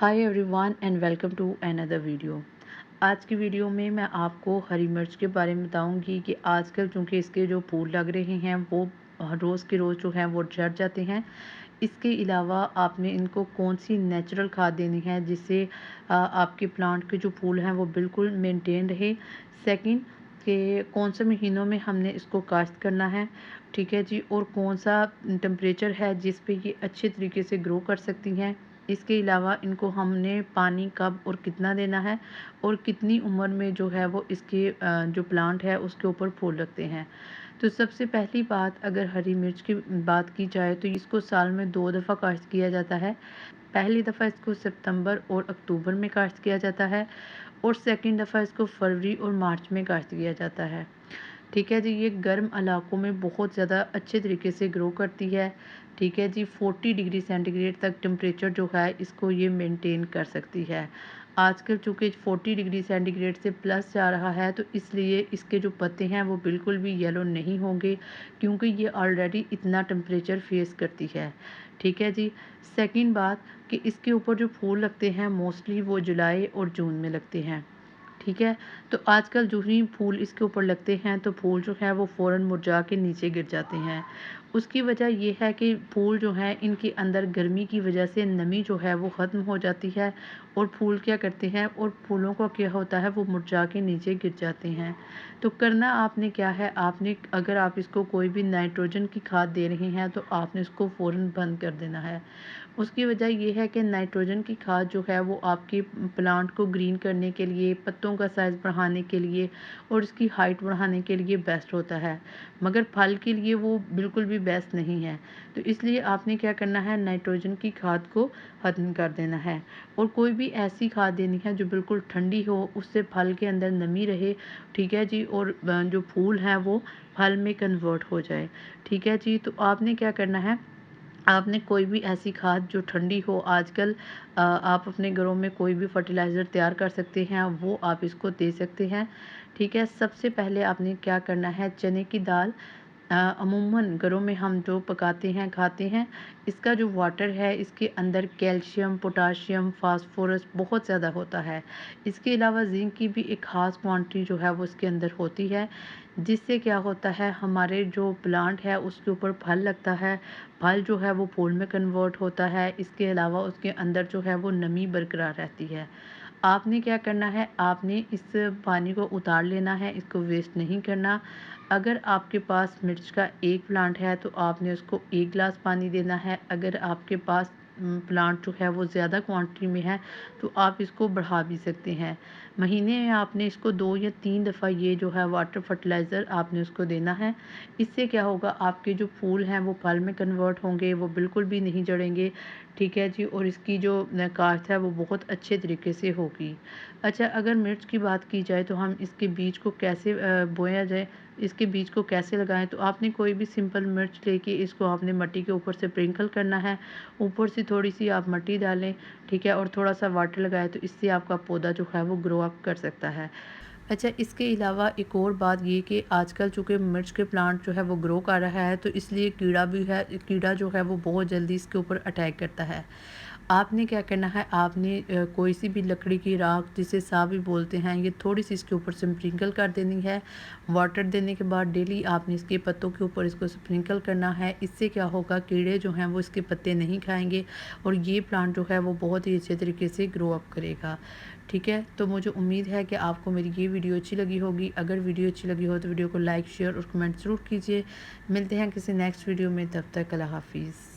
Hi everyone and welcome to another video. आज की video में मैं आपको हरी मिर्च के बारे में बताऊंगी कि आजकल चूँकि इसके जो फूल लग रहे हैं वो रोज़ के रोज़ जो हैं वो झड़ जाते हैं। इसके अलावा आपने इनको कौन सी नेचुरल खाद देनी है जिससे आपके प्लांट के जो फूल हैं वो बिल्कुल मेंटेन रहे। सेकंड, कि कौन से महीनों में हमने इसको काश्त करना है, ठीक है जी, और कौन सा टेम्परेचर है जिस पे ये अच्छे तरीके से ग्रो कर सकती हैं। इसके अलावा इनको हमने पानी कब और कितना देना है और कितनी उम्र में जो है वो इसके जो प्लांट है उसके ऊपर फूल लगते हैं। तो सबसे पहली बात, अगर हरी मिर्च की बात की जाए तो इसको साल में 2 दफ़ा काश्त किया जाता है। पहली दफ़ा इसको सितंबर और अक्टूबर में काश्त किया जाता है और सेकंड दफ़ा इसको फरवरी और मार्च में काश्त किया जाता है। ठीक है जी, ये गर्म इलाकों में बहुत ज़्यादा अच्छे तरीके से ग्रो करती है। ठीक है जी, 40 डिग्री सेंटीग्रेड तक टेम्परेचर जो है इसको ये मेंटेन कर सकती है। आजकल चूँकि 40 डिग्री सेंटीग्रेड से प्लस जा रहा है तो इसलिए इसके जो पत्ते हैं वो बिल्कुल भी येलो नहीं होंगे, क्योंकि ये ऑलरेडी इतना टेम्परेचर फेस करती है। ठीक है जी। सेकंड बात, कि इसके ऊपर जो फूल लगते हैं मोस्टली वो जुलाई और जून में लगते हैं। ठीक है। तो आजकल जो ही फूल इसके ऊपर लगते हैं तो फूल जो है वो फ़ौरन मुरझा के नीचे गिर जाते हैं। उसकी वजह ये है कि फूल जो हैं इनके अंदर गर्मी की वजह से नमी जो है वो ख़त्म हो जाती है और फूल क्या करते हैं और फूलों का क्या होता है वो मुरझा के नीचे गिर जाते हैं। तो करना आपने क्या है, आपने अगर आप इसको कोई भी नाइट्रोजन की खाद दे रहे हैं तो आपने इसको फ़ौरन बंद कर देना है। उसकी वजह ये है कि नाइट्रोजन की खाद जो है वो आपके प्लांट को ग्रीन करने के लिए, पत्तों का साइज़ बढ़ाने के लिए और इसकी हाइट बढ़ाने के लिए बेस्ट होता है, मगर फल के लिए वो बिल्कुल भी बेस्ट नहीं है। तो इसलिए आपने क्या करना है, नाइट्रोजन की खाद को ख़त्म कर देना है और कोई भी ऐसी खाद देनी है जो बिल्कुल ठंडी हो, उससे फल के अंदर नमी रहे। ठीक है जी, और जो फूल हैं वो फल में कन्वर्ट हो जाए। ठीक है जी। तो आपने क्या करना है, आपने कोई भी ऐसी खाद जो ठंडी हो, आजकल आप अपने घरों में कोई भी फर्टिलाइज़र तैयार कर सकते हैं, वो आप इसको दे सकते हैं। ठीक है। सबसे पहले आपने क्या करना है, चने की दाल अमूमन घरों में हम जो पकाते हैं, खाते हैं, इसका जो वाटर है इसके अंदर कैल्शियम, पोटाशियम, फास्फोरस बहुत ज़्यादा होता है। इसके अलावा ज़िंक की भी एक ख़ास क्वांटिटी जो है वो इसके अंदर होती है, जिससे क्या होता है, हमारे जो प्लांट है उसके ऊपर फल लगता है, फल जो है वो फूल में कन्वर्ट होता है। इसके अलावा उसके अंदर जो है वो नमी बरकरार रहती है। आपने क्या करना है, आपने इस पानी को उतार लेना है, इसको वेस्ट नहीं करना। अगर आपके पास मिर्च का एक प्लांट है तो आपने उसको 1 गिलास पानी देना है। अगर आपके पास प्लांट जो है वो ज़्यादा क्वांटिटी में है तो आप इसको बढ़ा भी सकते हैं। महीने में आपने इसको 2 या 3 दफ़ा ये जो है वाटर फर्टिलाइज़र आपने उसको देना है। इससे क्या होगा, आपके जो फूल हैं वो फल में कन्वर्ट होंगे, वो बिल्कुल भी नहीं झड़ेंगे। ठीक है जी, और इसकी जो काश्त है वो बहुत अच्छे तरीके से होगी। अच्छा, अगर मिर्च की बात की जाए तो हम इसके बीज को कैसे बोया जाए, इसके बीज को कैसे लगाएँ, तो आपने कोई भी सिंपल मिर्च लेके इसको आपने मिट्टी के ऊपर से स्प्रिंकल करना है। ऊपर से थोड़ी-सी आप मिट्टी डालें, ठीक है, और थोड़ा-सा वाटर लगाएँ तो इससे आपका पौधा जो है वो ग्रो अप कर सकता है। अच्छा, इसके अलावा एक और बात ये कि आजकल चूँकि मिर्च के प्लांट जो है वो ग्रो कर रहा है तो इसलिए कीड़ा भी है, कीड़ा जो है वो बहुत जल्दी इसके ऊपर अटैक करता है। आपने क्या करना है, आपने कोई सी भी लकड़ी की राख जिसे सा भी बोलते हैं, ये थोड़ी-सी इसके ऊपर स्प्रिंकल कर देनी है। वाटर देने के बाद डेली आपने इसके पत्तों के ऊपर इसको स्प्रिंकल करना है। इससे क्या होगा, कीड़े जो हैं वो इसके पत्ते नहीं खाएँगे और ये प्लांट जो है वो बहुत ही अच्छे तरीके से ग्रो अप करेगा। ठीक है, तो मुझे उम्मीद है कि आपको मेरी ये वीडियो अच्छी लगी होगी। अगर वीडियो अच्छी लगी हो तो वीडियो को लाइक, शेयर और कमेंट ज़रूर कीजिए। मिलते हैं किसी नेक्स्ट वीडियो में, तब तक अल्लाह हाफ़िज़।